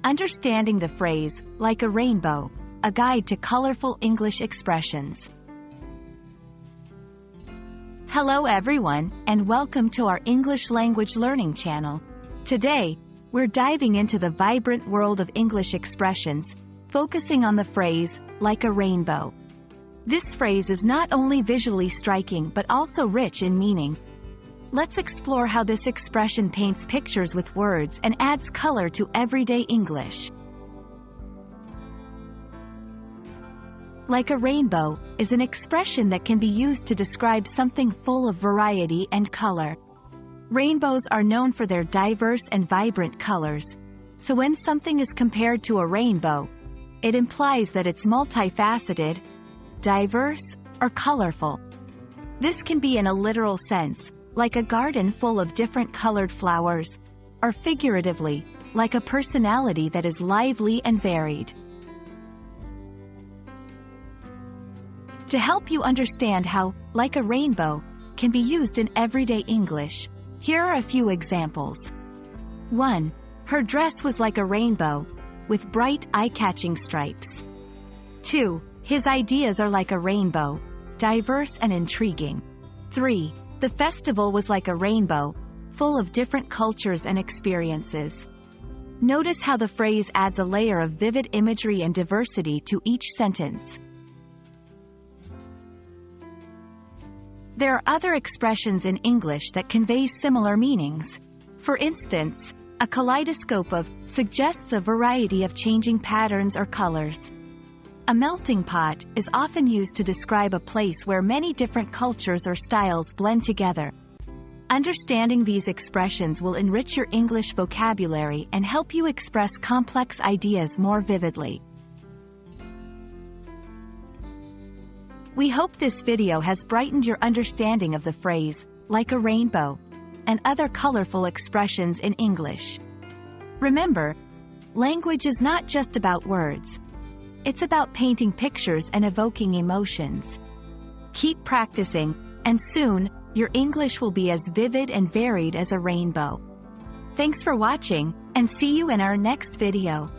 Understanding the phrase, like a rainbow, a guide to colorful English expressions. Hello everyone, and welcome to our English language learning channel. Today, we're diving into the vibrant world of English expressions, focusing on the phrase, like a rainbow. This phrase is not only visually striking but also rich in meaning. Let's explore how this expression paints pictures with words and adds color to everyday English. Like a rainbow is an expression that can be used to describe something full of variety and color. Rainbows are known for their diverse and vibrant colors, so when something is compared to a rainbow, it implies that it's multifaceted, diverse, or colorful. This can be in a literal sense, like a garden full of different colored flowers, or figuratively, like a personality that is lively and varied. To help you understand how, like a rainbow, can be used in everyday English, here are a few examples. 1. Her dress was like a rainbow, with bright, eye-catching stripes. 2. His ideas are like a rainbow, diverse and intriguing. 3. The festival was like a rainbow, full of different cultures and experiences. Notice how the phrase adds a layer of vivid imagery and diversity to each sentence. There are other expressions in English that convey similar meanings. For instance, a kaleidoscope of suggests a variety of changing patterns or colors. A melting pot is often used to describe a place where many different cultures or styles blend together. Understanding these expressions will enrich your English vocabulary and help you express complex ideas more vividly. We hope this video has brightened your understanding of the phrase, like a rainbow, and other colorful expressions in English. Remember, language is not just about words. It's about painting pictures and evoking emotions. Keep practicing, and soon, your English will be as vivid and varied as a rainbow. Thanks for watching, and see you in our next video.